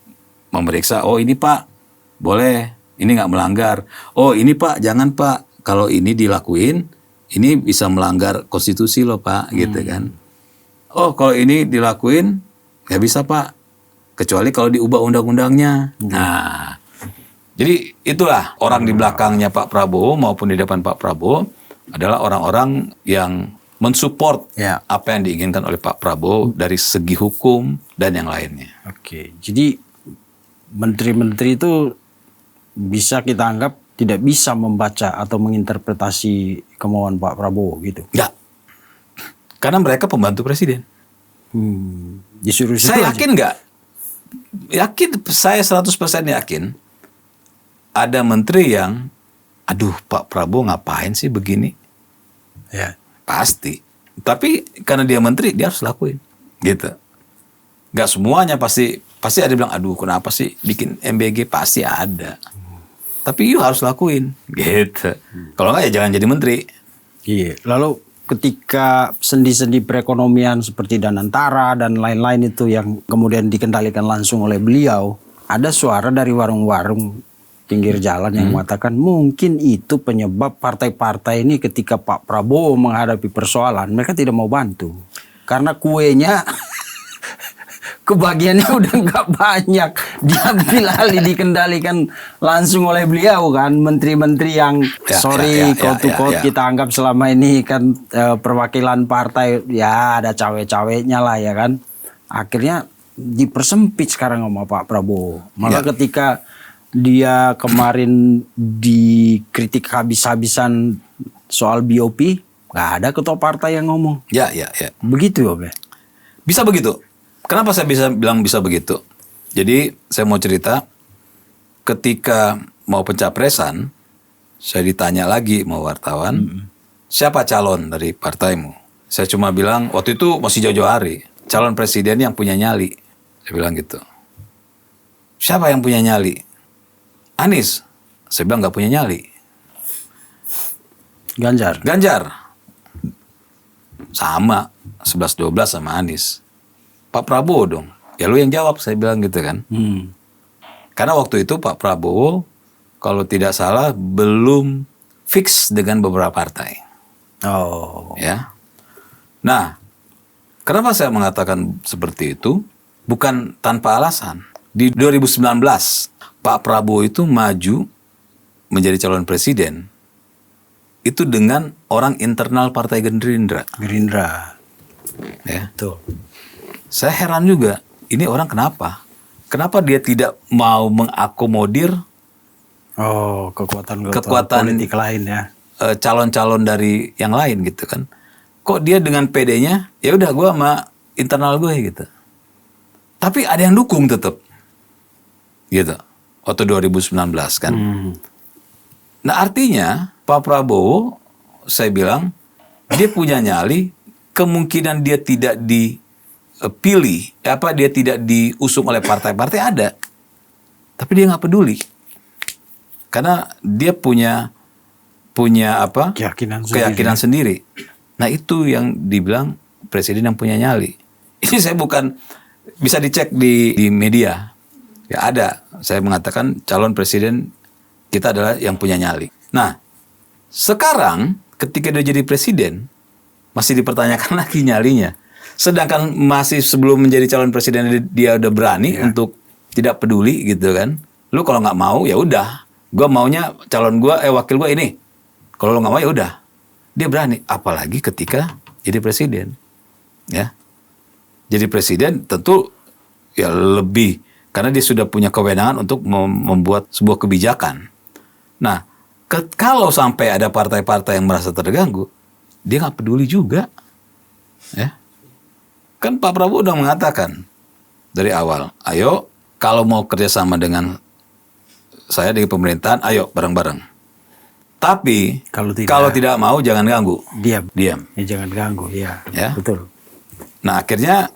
memeriksa, oh ini Pak, boleh, ini nggak melanggar. Oh ini Pak, jangan Pak, kalau ini dilakuin, ini bisa melanggar konstitusi loh Pak, gitu kan. Oh kalau ini dilakuin, nggak bisa Pak. Kecuali kalau diubah undang-undangnya. Nah, jadi itulah orang di belakangnya Pak Prabowo maupun di depan Pak Prabowo adalah orang-orang yang mensupport apa yang diinginkan oleh Pak Prabowo dari segi hukum dan yang lainnya. Oke, jadi menteri-menteri itu bisa kita anggap tidak bisa membaca atau menginterpretasi kemauan Pak Prabowo gitu. Enggak. Karena mereka pembantu presiden. Disuruh Saya yakin nggak? Yakin, saya 100% yakin ada menteri yang, aduh Pak Prabowo ngapain sih begini? Ya. Pasti. Tapi karena dia menteri, dia harus lakuin. Gitu. Nggak semuanya pasti ada bilang, aduh kenapa sih bikin MBG, pasti ada. Tapi you harus lakuin. Gitu. Kalau nggak ya jangan jadi menteri. Iya. Lalu ketika sendi-sendi perekonomian seperti Danantara dan lain-lain itu yang kemudian dikendalikan langsung oleh beliau, ada suara dari warung-warung pinggir jalan yang mengatakan mungkin itu penyebab partai-partai ini ketika Pak Prabowo menghadapi persoalan, mereka tidak mau bantu. Karena kuenya kebagiannya udah nggak banyak, diambil alih, dikendalikan langsung oleh beliau kan, menteri-menteri yang quote to quote kita anggap selama ini kan perwakilan partai ya ada cawe-cawenya lah ya kan, akhirnya dipersempit sekarang sama Pak Prabowo. Malah ketika dia kemarin dikritik habis-habisan soal BOP, nggak ada ketua partai yang ngomong. Ya. Begitu ya, Be? Bisa begitu. Kenapa saya bisa bilang bisa begitu? Jadi saya mau cerita, ketika mau pencapresan, saya ditanya lagi sama wartawan, siapa calon dari partaimu? Saya cuma bilang, waktu itu masih jauh-jauh hari, calon presiden yang punya nyali. Saya bilang gitu. Siapa yang punya nyali? Anies. Saya bilang nggak punya nyali. Ganjar. Sama, 11-12 sama Anies. Pak Prabowo dong. Ya lu yang jawab, saya bilang gitu kan. Karena waktu itu Pak Prabowo kalau tidak salah belum fix dengan beberapa partai. Oh. Ya. Nah, kenapa saya mengatakan seperti itu? Bukan tanpa alasan. Di 2019 Pak Prabowo itu maju menjadi calon presiden itu dengan orang internal Partai Gerindra. Ya. Tuh. Saya heran juga, ini orang kenapa? Kenapa dia tidak mau mengakomodir kekuatan politik lain ya. Calon-calon dari yang lain gitu kan. Kok dia dengan PD-nya, ya udah gue sama internal gue gitu. Tapi ada yang dukung tetap. Gitu. Waktu 2019 kan. Nah artinya Pak Prabowo, saya bilang, dia punya nyali, kemungkinan dia tidak dipilih, dia tidak diusung oleh partai-partai ada. Tapi dia nggak peduli. Karena dia punya keyakinan sendiri. Nah itu yang dibilang presiden yang punya nyali. Ini saya bukan, bisa dicek di media. Ya ada, saya mengatakan calon presiden kita adalah yang punya nyali. Nah, sekarang ketika dia jadi presiden, masih dipertanyakan lagi nyalinya. Sedangkan masih sebelum menjadi calon presiden dia udah berani untuk tidak peduli gitu kan. Lu kalau nggak mau ya udah, gue maunya calon gue, wakil gue ini. Kalau lu nggak mau ya udah. Dia berani, apalagi ketika jadi presiden. Ya. Jadi presiden tentu ya lebih, karena dia sudah punya kewenangan untuk membuat sebuah kebijakan. Nah, kalau sampai ada partai-partai yang merasa terganggu, dia nggak peduli juga. Ya. Kan Pak Prabowo udah mengatakan dari awal, ayo kalau mau kerjasama dengan saya di pemerintahan, ayo bareng-bareng. Tapi kalau tidak mau jangan ganggu. Diam. Ya, jangan ganggu, ya. Betul. Nah akhirnya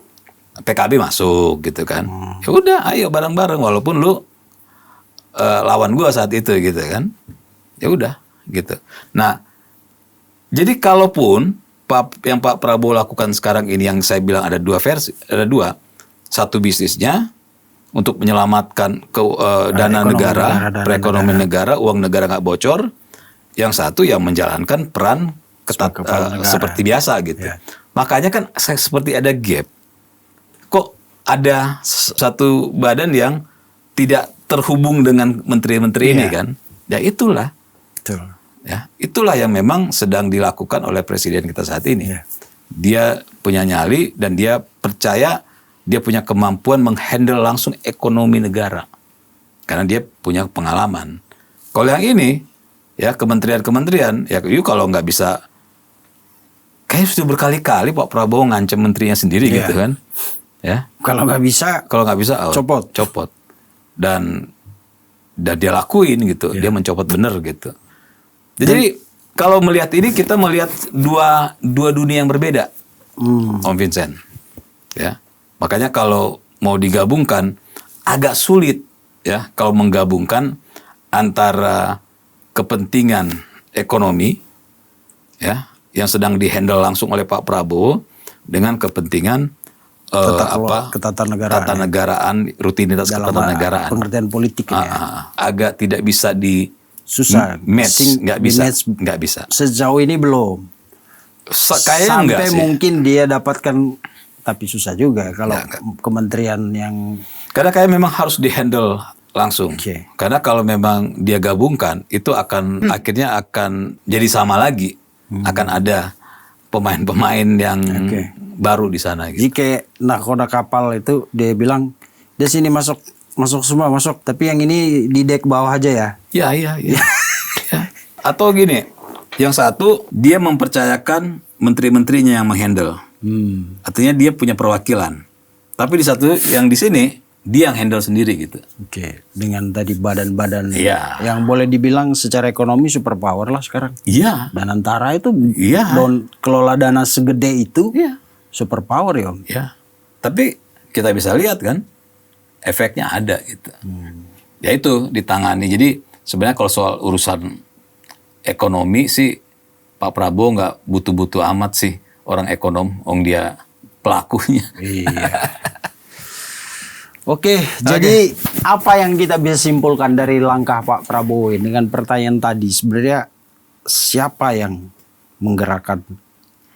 PKB masuk gitu kan. Ya udah, ayo bareng-bareng walaupun lu lawan gua saat itu gitu kan. Ya udah gitu. Nah, jadi kalaupun yang Pak Prabowo lakukan sekarang ini, yang saya bilang ada dua versi, satu bisnisnya untuk menyelamatkan dana negara, perekonomian negara, uang negara nggak bocor. Yang satu yang menjalankan peran ketat seperti biasa gitu. Ya. Makanya kan seperti ada gap. Kok ada satu badan yang tidak terhubung dengan menteri-menteri ini kan? Ya itulah. Betul. Ya, itulah yang memang sedang dilakukan oleh presiden kita saat ini. Dia punya nyali dan dia percaya dia punya kemampuan menghandle langsung ekonomi negara. Karena dia punya pengalaman. Kalau yang ini, ya kementerian-kementerian, ya kalau nggak bisa, kayaknya sudah berkali-kali Pak Prabowo ngancam menterinya sendiri Iya. gitu kan. Ya, Kalau nggak bisa, kalau nggak bisa, Copot. Dan dia lakuin gitu, dia mencopot bener gitu. Jadi kalau melihat ini kita melihat dua dunia yang berbeda, Om Vincent. Ya, makanya kalau mau digabungkan agak sulit ya kalau menggabungkan antara kepentingan ekonomi ya yang sedang dihandle langsung oleh Pak Prabowo dengan kepentingan ketatanegaraan, rutinitas dalam ketatanegaraan. pengertian politik ini ya. Agak tidak bisa di Susah. match, nggak bisa, Di-match nggak bisa. sejauh ini belum. Kayaknya enggak Sampai sih. mungkin dia dapatkan, tapi susah juga kalau kementerian yang Karena kayak memang harus dihandle langsung. Oke. Karena kalau memang dia gabungkan, itu akan akhirnya akan jadi sama lagi. Akan ada pemain-pemain yang baru di sana. Gitu. jadi kayak nakoda kapal itu dia bilang, "Dia sini masuk semua masuk, tapi yang ini di dek bawah aja ya." Iya. Ya. Atau gini, yang satu dia mempercayakan menteri-menterinya yang menghandle. Artinya dia punya perwakilan. Tapi di satu yang di sini dia yang handle sendiri gitu. Oke, dengan tadi badan-badan Iya. yang boleh dibilang secara ekonomi superpower lah sekarang. Iya. Dan antara itu Iya. kelola dana segede itu Iya. superpower ya Om. Ya. Tapi kita bisa lihat kan efeknya ada gitu. Ya itu ditangani. Jadi sebenarnya kalau soal urusan ekonomi sih Pak Prabowo nggak butuh-butuh amat sih orang ekonom, dia pelakunya. Iya. Oke, jadi apa yang kita bisa simpulkan dari langkah Pak Prabowo ini dengan pertanyaan tadi? Sebenarnya siapa yang menggerakkan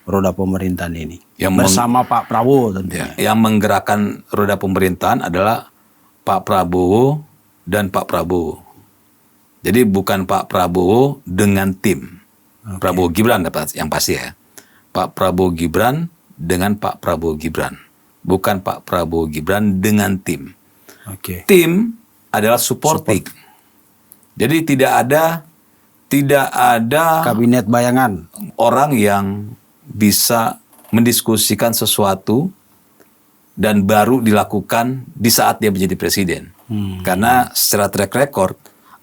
roda pemerintahan ini? Bersama Pak Prabowo tentunya. Yang menggerakkan roda pemerintahan adalah Pak Prabowo dan Pak Prabowo. Jadi bukan Pak Prabowo dengan tim. Prabowo Gibran yang pasti ya. Pak Prabowo Gibran dengan Pak Prabowo Gibran. Bukan Pak Prabowo Gibran dengan tim. Oke. Tim adalah supporting. Jadi tidak ada Kabinet bayangan. orang yang bisa mendiskusikan sesuatu dan baru dilakukan di saat dia menjadi presiden. Karena secara track record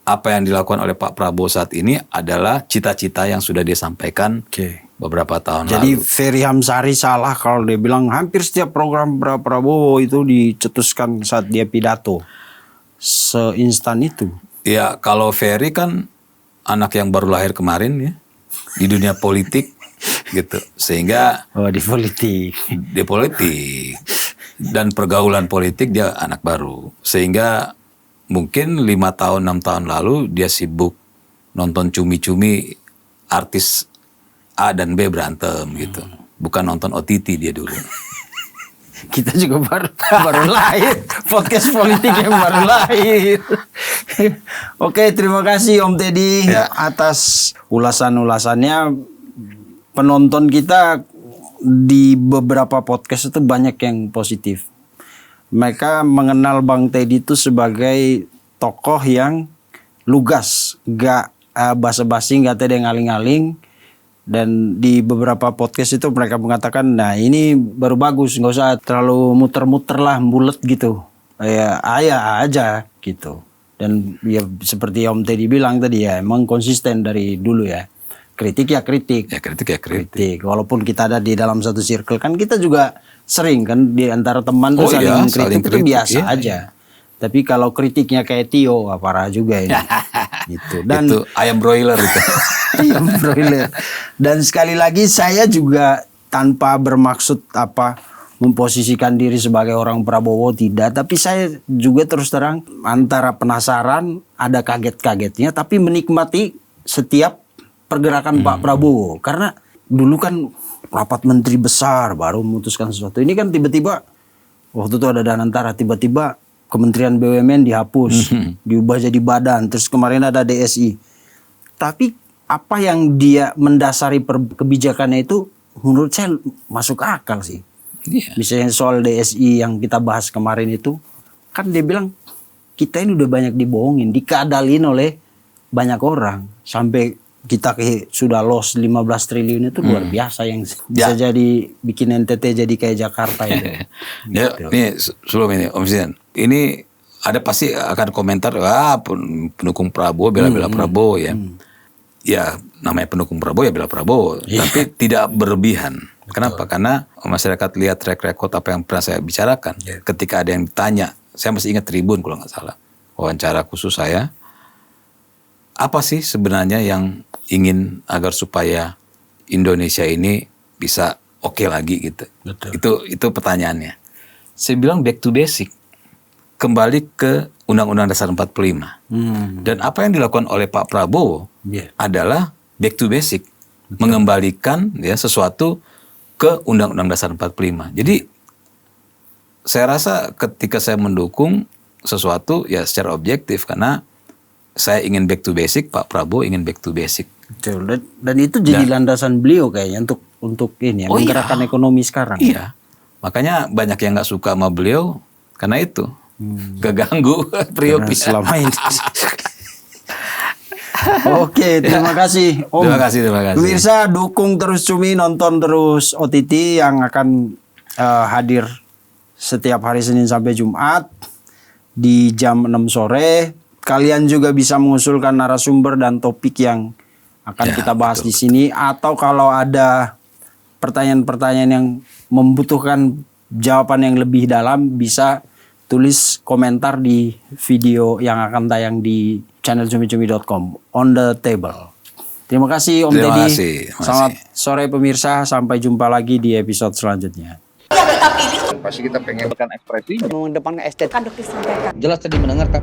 apa yang dilakukan oleh Pak Prabowo saat ini adalah cita-cita yang sudah dia sampaikan beberapa tahun Jadi lalu. Ferry Hamsari salah kalau dia bilang hampir setiap program Prabowo itu dicetuskan saat dia pidato. Seinstan itu. Ya kalau Ferry kan anak yang baru lahir kemarin ya di dunia politik gitu, sehingga Di politik. di politik dan pergaulan politik dia anak baru, sehingga mungkin 5 tahun 6 tahun lalu dia sibuk nonton cumi-cumi artis A dan B berantem gitu, bukan nonton OTT dia dulu. Kita juga baru lahir, podcast politik yang baru lahir. Oke, terima kasih Om Teddy atas ulasan-ulasannya. Penonton kita di beberapa podcast itu banyak yang positif. Mereka mengenal Bang Teddy itu sebagai tokoh yang lugas, gak basa-basi, gak tede ngaling-ngaling. Dan di beberapa podcast itu mereka mengatakan, nah ini baru bagus, nggak usah terlalu muter-muter lah, bulet gitu, ya ayah aja gitu. Dan ya seperti Om Teddy bilang tadi ya, emang konsisten dari dulu ya, kritik ya kritik, kritik. Walaupun kita ada di dalam satu circle kan kita juga sering kan di antara teman tuh saling kritik itu biasa aja. Tapi kalau kritiknya kayak Tio, parah juga ini. Gitu. Dan itu ayam broiler itu. Ayam broiler. Dan sekali lagi saya juga tanpa bermaksud memposisikan diri sebagai orang Prabowo, tidak. Tapi saya juga terus terang antara penasaran, ada kaget-kagetnya, tapi menikmati setiap pergerakan Pak Prabowo. Karena dulu kan rapat menteri besar baru memutuskan sesuatu. Ini kan tiba-tiba waktu itu ada Danantara, tiba-tiba Kementerian BUMN dihapus, diubah jadi badan, terus kemarin ada DSI. Tapi apa yang dia mendasari kebijakannya itu menurut saya masuk akal sih. Misalnya soal DSI yang kita bahas kemarin itu, kan dia bilang kita ini udah banyak dibohongin, dikadalin oleh banyak orang sampai kita sudah loss 15 triliun itu luar biasa yang bisa jadi bikin NTT jadi kayak Jakarta itu. Ya, ini sebelum ini Om Sinan, ini ada pasti akan komentar, pendukung Prabowo bela-bela Prabowo ya. Ya namanya pendukung Prabowo ya bela Prabowo, tapi tidak berlebihan. Kenapa? Karena masyarakat lihat track record apa yang pernah saya bicarakan. Ketika ada yang ditanya, saya masih ingat Tribun kalau nggak salah, wawancara khusus saya, apa sih sebenarnya yang ingin agar supaya Indonesia ini bisa oke lagi gitu. Itu pertanyaannya. Saya bilang back to basic. Kembali ke Undang-Undang Dasar 45. Dan apa yang dilakukan oleh Pak Prabowo adalah back to basic. Mengembalikan ya sesuatu ke Undang-Undang Dasar 45. Jadi saya rasa ketika saya mendukung sesuatu ya secara objektif, karena saya ingin back to basic, Pak Prabowo ingin back to basic. Betul. Dan itu jadi landasan beliau kayaknya untuk ini ya, menggerakkan ekonomi sekarang. Iya. Makanya banyak yang nggak suka sama beliau karena itu. Keganggu priopnya selama ini. Oke, terima kasih Om. Terima kasih. Pemirsa, dukung terus Cumi, nonton terus OTT yang akan hadir setiap hari Senin sampai Jumat di jam 6 sore. Kalian juga bisa mengusulkan narasumber dan topik yang akan kita bahas di sini, atau kalau ada pertanyaan-pertanyaan yang membutuhkan jawaban yang lebih dalam, bisa tulis komentar di video yang akan tayang di channel cumi-cumi.com on the table. Terima kasih Om Teddy. Selamat sore pemirsa, sampai jumpa lagi di episode selanjutnya. Pasti kita pengen ekspresi mengedepankan estetika. jelas tadi mendengarkan